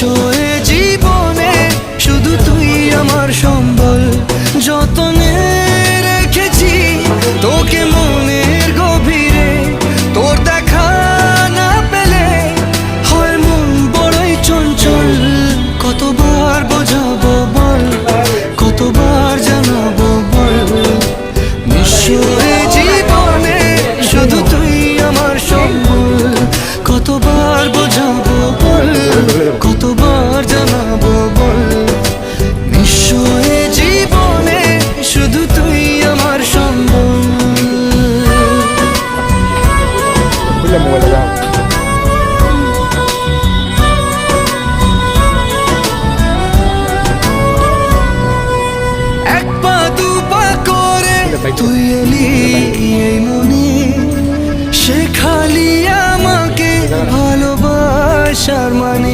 নিশ্চয় জীবনে শুধু তুই আমার সম্বল। যতনে রেখেছি তোকে মনের গভীরে, তোর দেখা না পেলে হয় মন বড়ই চঞ্চল। কতবার বোঝাবো বল, কতবার জানাবো বল, নিশ্চয় জীবনে শুধু তুই আমার সম্বল। কতবার বোঝাবো বল, কতবার জানাবো বল, নিশ্চয় জীবনে শুধু তুই আমার সম্বল। এক পা দু পা করে তুই এলি এই মনে, শেখালি আমাকে ভালোবাসার মানে।